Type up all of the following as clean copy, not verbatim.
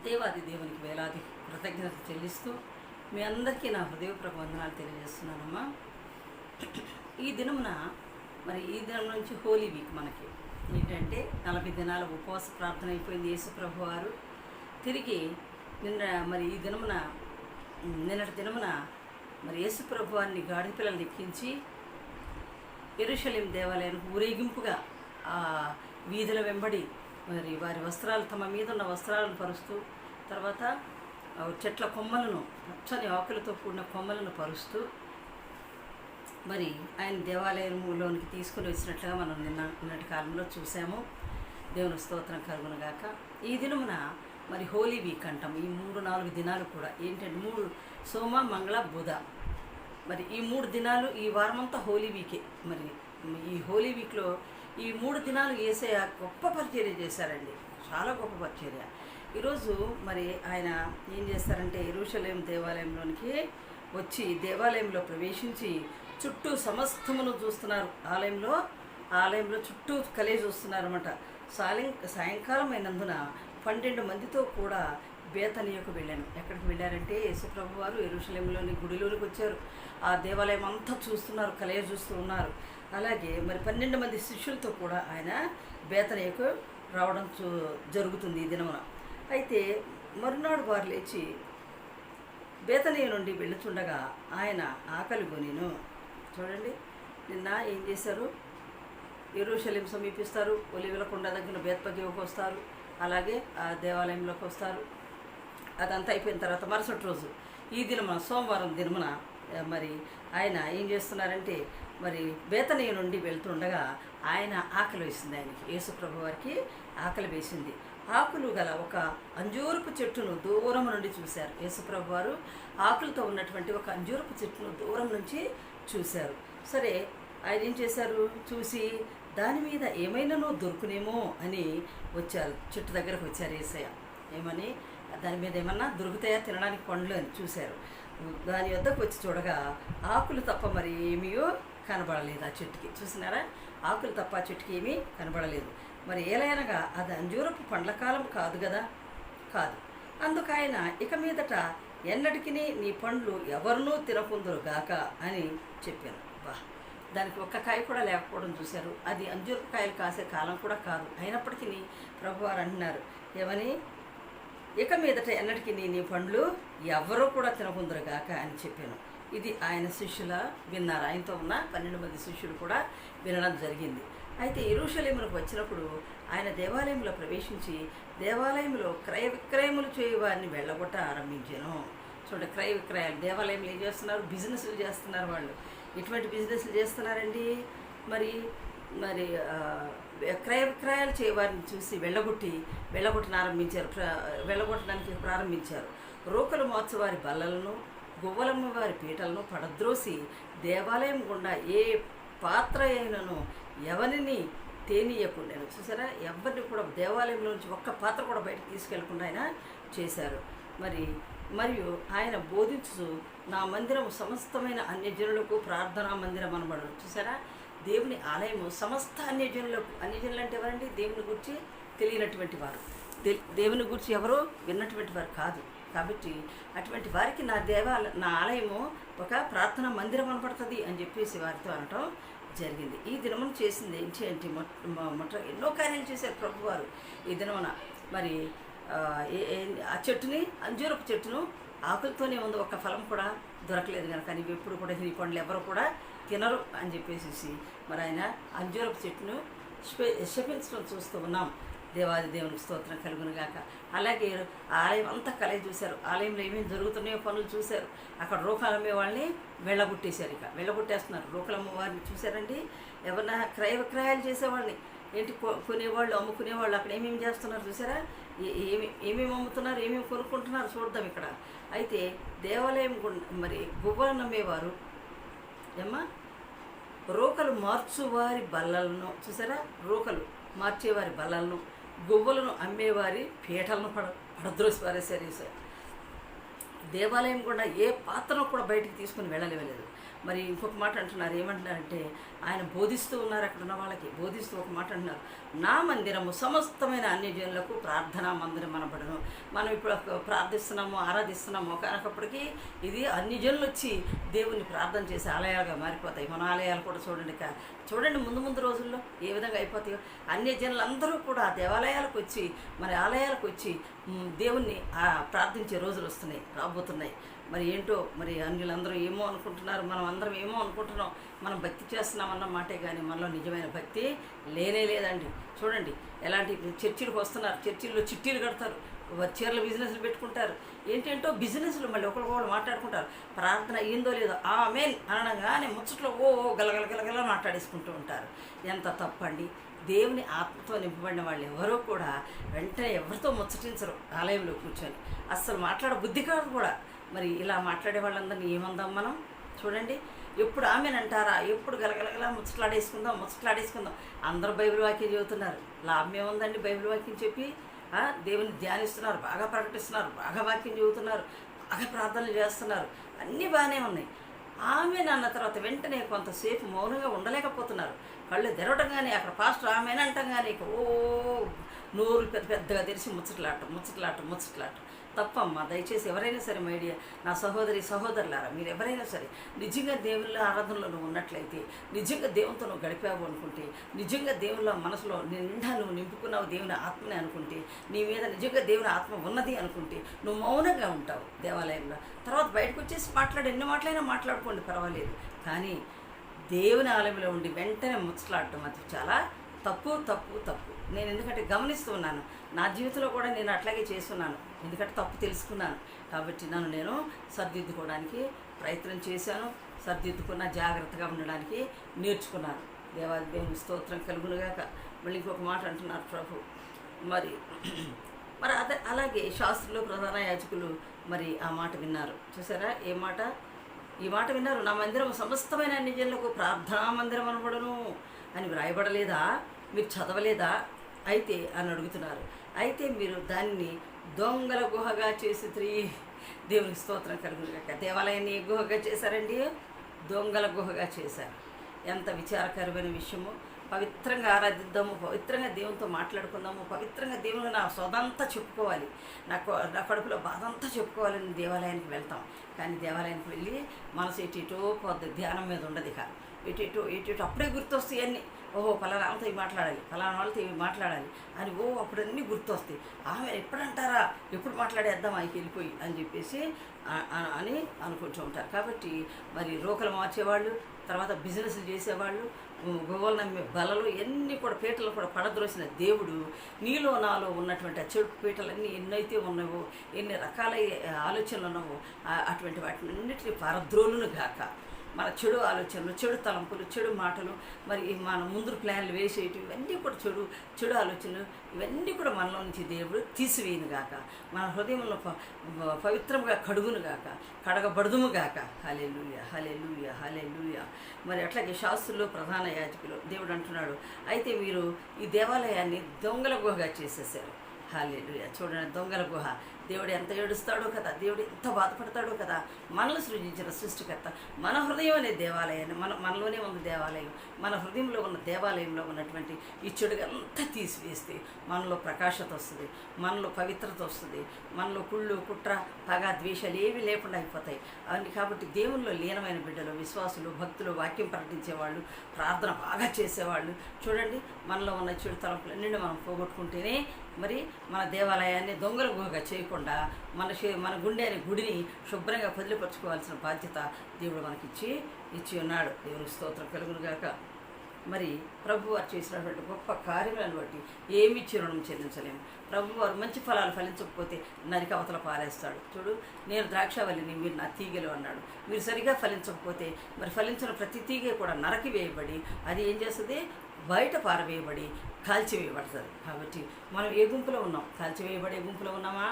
దేవాది దేవునికి వేలాది కృతజ్ఞత చెల్లిస్తూ మీ అందరికీ నా హృదయపూర్వక వందనాలు తెలియజేస్తున్నానమ్మా. ఈ దినమున ఈ దినం నుంచి హోలీ వీక్ మనకి ఏంటంటే 40 దినాల ఉపవాస ప్రార్థన అయిపోయింది. యేసు ప్రభు వారు తిరిగి ఈ దినమున నిన్నటి దినమున యేసు ప్రభు వారిని గాడి పిల్లలు ఎక్కించి యెరూషలేము దేవాలయానికి ఊరేగింపుగా ఆ వీధుల వెంబడి వారి వస్త్రాలు తమ మీద ఉన్న వస్త్రాలను పరుస్తూ, తర్వాత చెట్ల కొమ్మలను, పచ్చని ఆకులతో కూడిన కొమ్మలను పరుస్తూ ఆయన దేవాలయంలోనికి తీసుకుని వచ్చినట్లుగా మనం నిన్నటి కాలంలో చూసాము. దేవుని స్తోత్రం కలుగునుగాక. ఈ దినమున హోలీ వీక్ అంటాం. ఈ 3-4 దినాలు కూడా ఏంటంటే 3 సోమ మంగళ బుధ ఈ 3 దినాలు ఈ వారమంతా హోలీ వీకే. ఈ హోలీ వీక్లో ఈ 3 దినాలు యేసయ్య గొప్ప పరిచర్య చేశారండి, చాలా గొప్ప పరిచర్య. ఈరోజు ఆయన ఏం చేస్తారంటే యెరూషలేము దేవాలయంలోనికి వచ్చి దేవాలయంలో ప్రవేశించి చుట్టూ సమస్తమును చూస్తున్నారు. ఆలయంలో చుట్టూ కలిసి చూస్తున్నారన్నమాట. సాయంకాలం అయినందున 12 మందితో కూడా బేతనీయకు వెళ్ళాను. ఎక్కడికి వెళ్ళారంటే యేసుప్రభు వారు యెరూషలేములోని గుడిలోనికి వచ్చారు. ఆ దేవాలయం అంతా చూస్తున్నారు, కలియ చూస్తూ ఉన్నారు. అలాగే 12 మంది శిష్యులతో కూడా ఆయన బేతనీయకు రావడం జరుగుతుంది ఈ దినమున. అయితే మరునాడు వారు లేచి బేతనీయ నుండి వెళుతుండగా ఆయన ఆకలి కొనిను. చూడండి, నిన్న ఏం చేశారు? యెరూషలేము సమీపిస్తారు, ఒలీవల కొండ దగ్గర బేత్పగేకి వస్తారు, అలాగే ఆ దేవాలయంలోకి వస్తారు. అదంతా అయిపోయిన తర్వాత మరుసటి రోజు ఈ దినమున సోమవారం దినమున ఆయన ఏం చేస్తున్నారంటే బేతనీయ నుండి వెళ్తుండగా ఆయన ఆకలి వేసింది. ఆయనకి యేసుప్రభు వారికి ఆకలి వేసింది. ఆకులు గల ఒక అంజూరపు చెట్టును దూరం నుండి చూశారు. యేసుప్రభు వారు ఆకులతో ఉన్నటువంటి ఒక అంజూరపు చెట్టును దూరం నుంచి చూశారు. సరే, ఆయన ఏం చేశారు? చూసి దాని మీద ఏమైనానో దొరుకునేమో అని వచ్చారు. చెట్టు దగ్గరకు వచ్చారు యేసయ్య. ఏమని? దాని మీద ఏమన్నా దొరుకుతాయా తినడానికి పండ్లు అని చూశారు. దాని వద్దకు వచ్చి చూడగా ఆకులు తప్ప ఏమీయో కనబడలేదు ఆ చెట్టుకి. చూసినారా? ఆకులు తప్ప ఆ చెట్టుకి ఏమీ కనబడలేదు. ఏలైనగా అది అంజూరపు పండ్ల కాలం కాదు కదా, కాదు. అందుకు ఆయన ఇక మీదట ఎన్నటికి నీ పండ్లు ఎవరినూ తినకుందురు గాక అని చెప్పాను. దానికి ఒక్క కాయ కూడా లేకపోవడం చూశారు. అది అంజూరపు కాయలు కాసే కాలం కూడా కాదు. అయినప్పటికీ ప్రభువారు అంటున్నారు ఏమని? ఇక మీదట ఎన్నటికి నీ పండ్లు ఎవరూ కూడా తినకుందురు గాక అని చెప్పాను. ఇది ఆయన శిష్యుల విన్నారు. ఆయనతో ఉన్న 12 మంది శిష్యులు కూడా వినడం జరిగింది. అయితే యెరూషలేమునకు వచ్చినప్పుడు ఆయన దేవాలయంలో ప్రవేశించి దేవాలయంలో క్రయ విక్రయములు చేయవారిని వెళ్ళగొట్ట ఆరంభించాను. చూడండి, క్రయ విక్రయాలు దేవాలయంలో ఏం చేస్తున్నారు? బిజినెస్లు చేస్తున్నారు. వాళ్ళు ఎటువంటి బిజినెస్లు చేస్తున్నారండి? క్రయ విక్రయాలు చేయవారిని చూసి వెళ్ళగొట్టడానికి ప్రారంభించారు. రోకలు మోత్సవారి బల్లలను, గువ్వలమ్మ వారి పీటలను పడద్రోసి దేవాలయం గుండా ఏ పాత్ర అయినను ఎవరిని తేనీయకుండా, చూసారా, ఎవరిని కూడా దేవాలయంలో నుంచి ఒక్క పాత్ర కూడా బయటకు తీసుకెళ్లకుండా ఆయన చేశారు. మరియు ఆయన బోధించు నా మందిరం సమస్తమైన అన్యజనులకు ప్రార్థనా మందిరం అనబడదు. చూసారా, దేవుని ఆలయము సమస్త అన్యజనులకు. అన్యజనులు అంటే ఎవరండి? దేవుని గురించి తెలియనటువంటి వారు, దేవుని గురించి ఎవరో విన్నటువంటి వారు కాదు. కాబట్టి అటువంటి వారికి నా ఆలయము ఒక ప్రార్థనా మందిరం అనబడుతుంది అని చెప్పేసి వారితో అనటం జరిగింది. ఈ దినమున చేసింది ఏంటి అంటే ఎన్నో కార్యాలు చేశారు ప్రభువారు. ఈ దినమున ఆ చెట్టుని, అంజూరపు చెట్టును ఆకులతోనే ఉంది, ఒక్క ఫలం కూడా దొరకలేదు కనుక నీవు ఎప్పుడు కూడా ఈ పండ్లు ఎవరు కూడా తినరు అని చెప్పేసి ఆయన అంజూరపు చెట్టును శపించడం చూస్తూ ఉన్నాం. దేవాది దేవునికి స్తోత్రం కలుగునుగాక. అలాగే ఆలయం అంతా కలిగి చూశారు. ఆలయంలో ఏమేమి జరుగుతున్నాయో పనులు చూశారు. అక్కడ రోకలమ్మే వాళ్ళని వెళ్ళగొట్టేశారు. వెళ్ళగొట్టేస్తున్నారు. రోకలమ్మ వారిని చూశారండి. ఎవరన్నా క్రయ విక్రయాలు చేసేవాళ్ళని, ఏంటి కొనేవాళ్ళు, అమ్ముకునేవాళ్ళు అక్కడ ఏమేమి చేస్తున్నారు చూసారా? ఏమేమి అమ్ముతున్నారు, ఏమేమి కొనుక్కుంటున్నారు చూద్దాం ఇక్కడ. అయితే దేవాలయం గువ్వలు నమ్మేవారు రోకలు మార్చువారి బల్లలను, చూసారా, రోకలు మార్చేవారి బల్లలను, గువ్వలను అమ్మేవారి పీటలను పడద్రోసి పారేశారు. దేవాలయం కూడా ఏ పాత్రను కూడా బయటికి తీసుకుని వెళ్ళలేదు. మరి ఇంకొక మాట అంటున్నారు, ఏమంటున్నారంటే ఆయన బోధిస్తూ ఉన్నారు, అక్కడ ఉన్న వాళ్ళకి బోధిస్తూ ఒక మాట అంటున్నారు, నా మందిరము సమస్తమైన అన్యజనులకు ప్రార్థనా మందిరం అనబడను. మనం ఇప్పుడు ప్రార్థిస్తున్నాము, ఆరాధిస్తున్నాము, కనుకప్పటికీ ఇది అన్యజనులు వచ్చి దేవుణ్ణి ప్రార్థన చేసే ఆలయాలుగా మారిపోతాయి. మన ఆలయాలు కూడా చూడండి ముందు ముందు రోజుల్లో ఏ విధంగా అయిపోతాయో. అన్యజనులందరూ కూడా దేవాలయాలకు వచ్చి మన ఆలయాలకు వచ్చి దేవుణ్ణి ప్రార్థించే రోజులు రాబోతున్నాయి. మరి ఏంటో మరి అన్యులందరూ ఏమో అనుకుంటున్నారు, మనం అందరం ఏమో అనుకుంటున్నాం, మనం భక్తి చేస్తున్నామన్న మాటే కానీ మనలో నిజమైన భక్తి లేదండి. చూడండి ఎలాంటి చర్చిలకు వస్తున్నారు, చర్చిల్లో చిట్టీలు కడతారు, చీరల బిజినెస్లు పెట్టుకుంటారు, ఏంటంటో బిజినెస్లు మళ్ళీ ఒకళ్ళు మాట్లాడుకుంటారు. ప్రార్థన అయ్యిందో లేదో ఆమేన్ అనగానే ముచ్చట్లో గలగల మాట్లాడేసుకుంటూ ఉంటారు. ఎంత తప్పండి. దేవుని ఆత్మతో నింపబడిన వాళ్ళు ఎవరో కూడా వెంటనే ఎవరితో ముచ్చటించరు ఆలయంలో కూర్చొని, అస్సలు మాట్లాడ బుద్ధి కాదు కూడా. మరి ఇలా మాట్లాడే వాళ్ళందరినీ ఏమందాం మనం? చూడండి, ఎప్పుడు ఆమెను అంటారా, ఎప్పుడు గలగలగలా ముచ్చట్లాడేసుకుందాం. అందరూ బైబిల్ వాక్యం చదువుతున్నారు, లాభం ఏముందండి? బైబిల్ వాక్యం చెప్పి దేవుని ధ్యానిస్తున్నారు, బాగా ప్రకటిస్తున్నారు, బాగా వాక్యం చదువుతున్నారు, బాగా ప్రార్థనలు చేస్తున్నారు, అన్నీ బాగానే ఉన్నాయి. ఆమెను అన్న తర్వాత వెంటనే కొంతసేపు మౌనంగా ఉండలేకపోతున్నారు. కళ్ళు తెరవటంగానే అక్కడ పాస్టర్ ఆమెనంటంగానే నోరు పెద్దగా తెరిచి ముచ్చట్లాట తప్పమ్మా. దయచేసి ఎవరైనా సరే మైడియా నా సహోదరులారా, మీరు ఎవరైనా సరే నిజంగా దేవుళ్ళ ఆరాధనలో నువ్వు ఉన్నట్లయితే, నిజంగా దేవునితో నువ్వు గడిపావు అనుకుంటే, నిజంగా దేవుళ్ళ మనసులో నిండా నువ్వు నింపుకున్నావు దేవుని ఆత్మని అనుకుంటే, నీ మీద నిజంగా దేవుని ఆత్మ ఉన్నది అనుకుంటే నువ్వు మౌనంగా ఉంటావు దేవాలయంలో. తర్వాత బయటకు వచ్చేసి ఎన్ని మాటలైనా మాట్లాడుకోండి, పర్వాలేదు. కానీ దేవుని ఆలయంలో ఉండి వెంటనే ముచ్చట్లాడటం అది చాలా తప్పు. నేను ఎందుకంటే గమనిస్తూ ఉన్నాను, నా జీవితంలో కూడా నేను అట్లాగే చేస్తున్నాను. ఎందుకంటే తప్పు తెలుసుకున్నాను కాబట్టి నేను సరిదిద్దుకోవడానికి ప్రయత్నం చేశాను, సరిదిద్దుకున్న జాగ్రత్తగా ఉండడానికి నేర్చుకున్నాను. దేవుని స్తోత్రం కలుగునుగాక. మళ్ళీ ఇంకొక మాట అంటున్నారు ప్రభు. మరి అలాగే శాస్త్రులు, ప్రధాన యాజకులు మరి ఆ మాట విన్నారు. చూసారా ఈ మాట విన్నారు, నా మందిరం సమస్తమైన అన్యజనులకు ప్రార్థనా మందిరం అనబడును అని వ్రాయబడలేదా? మీరు చదవలేదా అయితే అని అడుగుతున్నారు. అయితే మీరు దాన్ని దొంగల గుహగా చేసి దేవునికి స్తోత్రం కలుగునుగాక. దేవాలయాన్ని ఏ గుహగా చేశారండి? దొంగల గుహగా చేశారు. ఎంత విచారకరమైన విషయమో. పవిత్రంగా ఆరాధిద్దాము, పవిత్రంగా దేవునితో మాట్లాడుకుందాము, పవిత్రంగా దేవుని నా సొదంతా చెప్పుకోవాలి, నా కడుపులో బాధ అంతా చెప్పుకోవాలని దేవాలయానికి వెళ్తాం. కానీ దేవాలయానికి వెళ్ళి మనసు ఎటు పోద్ది, ధ్యానం మీద ఉండదు. ఇక ఎటు అప్పుడే గుర్తొస్తాయి అన్నీ. ఓహో పలానా వాళ్ళతో ఇవి మాట్లాడాలి, పలానా వాళ్ళతో ఇవి మాట్లాడాలి అని అప్పుడన్నీ గుర్తొస్తాయి. ఆమె ఎప్పుడంటారా, ఎప్పుడు మాట్లాడేద్దాం ఆయనకి వెళ్ళిపోయి అని చెప్పేసి అని అనుకుంటూ ఉంటారు. కాబట్టి మరి రోకలు మార్చేవాళ్ళు, తర్వాత బిజినెస్లు చేసేవాళ్ళు, గోవలు నమ్మే బలలు ఎన్ని కూడా పీటలు కూడా పడద్రోసిన దేవుడు నీలో నాలో ఉన్నటువంటి ఆ చెడు పీటలన్నీ ఎన్నైతే ఉన్నావో, ఎన్ని రకాల ఆలోచనలు ఉన్నావో అటువంటి వాటినన్నిటిని పరద్రోలును గాక. మన చెడు ఆలోచనలు, చెడు తలంపులు, చెడు మాటలు, మరి మన ముందు ప్లాన్లు వేసేటివి ఇవన్నీ కూడా చెడు ఆలోచనలు ఇవన్నీ కూడా మనలో నుంచి దేవుడు తీసివేయను గాక. మన హృదయంలో పవిత్రంగా కడుగును గాక, కడగబడుదుము గాక. హల్లెలూయా, హల్లెలూయా, హల్లెలూయా. మరి అట్లాగే శాస్త్రులు, ప్రధాన యాజకులు దేవుడు అంటున్నాడు, అయితే మీరు ఈ దేవాలయాన్ని దొంగల గుహగా చేసేసారు. హల్లెలూయా. చూడండి, దొంగల గుహ. దేవుడు ఎంత ఏడుస్తాడో కదా, దేవుడు ఎంత బాధపడతాడో కదా. మనల్ని సృజించిన సృష్టికర్త, మన హృదయం అనే దేవాలయాన్ని మనలోనే ఉంది దేవాలయం. మన హృదయంలో ఉన్న దేవాలయంలో ఉన్నటువంటి ఈ చెడుగంతా తీసివేస్తే మనలో ప్రకాశత వస్తుంది, మనలో పవిత్రత వస్తుంది, మనలో కుళ్ళు, కుట్ర, పగ, ద్వేషాలు ఏవి లేకుండా అయిపోతాయి అవన్నీ. కాబట్టి దేవుల్లో లీనమైన బిడ్డలు, విశ్వాసులు, భక్తులు, వాక్యం ప్రకటించేవాళ్ళు, ప్రార్థన బాగా చేసేవాళ్ళు, చూడండి మనలో ఉన్న చెడు తలంపులన్నింటినీ మనం పోగొట్టుకుంటేనే మరి మన దేవాలయాన్ని దొంగల గుహగా చేయకుండా మన గుడిని శుభ్రంగా వదిలిపరుచుకోవాల్సిన బాధ్యత దేవుడు ఇచ్చి ఉన్నాడు. దేవుని స్తోత్రం కలుగునుగాక. మరి ప్రభువారు చేసినటువంటి గొప్ప కార్యములను బట్టి ఏమి రుణం చెల్లించలేము. ప్రభువారు మంచి ఫలాలు ఫలించకపోతే నరికి అవతల పారేస్తాడు. చూడు, నేను ద్రాక్షవల్లిని, మీరు నా తీగలు అన్నాడు. మీరు సరిగా ఫలించకపోతే మరి ఫలించిన ప్రతి తీగ కూడా నరకి వేయబడి అది ఏం చేస్తుంది, బయట పారవేయబడి కాల్చివేయబడుతుంది. కాబట్టి మనం ఏ గుంపులో ఉన్నాం? కాల్చివేయబడే గుంపులో ఉన్నామా?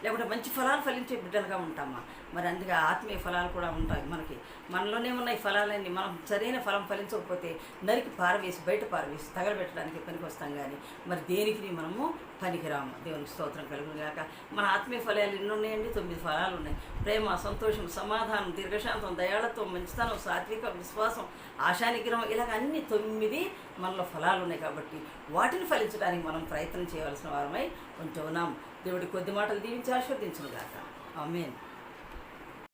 లేకుంటే మంచి ఫలాలు ఫలించే బిడ్డలుగా ఉంటామా? మరి అందుకే ఆత్మీయ ఫలాలు కూడా ఉంటాయి మనకి. మనలోనే ఉన్న ఈ ఫలాలన్నీ మనం సరైన ఫలం ఫలించకపోతే నరికి పారవేసి బయట పారవేసి తగలబెట్టడానికి పనికి వస్తాం. కానీ మరి దేనికి మనము పనికిరాము. దేవునికి స్తోత్రం కలుగును గాక. మన ఆత్మీయ ఫలాలు ఎన్ని ఉన్నాయండి? 9 ఫలాలు ఉన్నాయి. ప్రేమ, సంతోషం, సమాధానం, దీర్ఘశాంతం, దయాళత్వం, మంచితనం, సాత్విక, విశ్వాసం, ఆశానిగ్రహం, ఇలాగ అన్ని 9 మనలో ఫలాలు ఉన్నాయి. కాబట్టి వాటిని ఫలించడానికి మనం ప్రయత్నం చేయవలసిన వారమై ఉంటున్నాం. దేవుడి కొద్ది మాటలు దీవించి ఆశీర్వదించును గాక. ఆమేన్.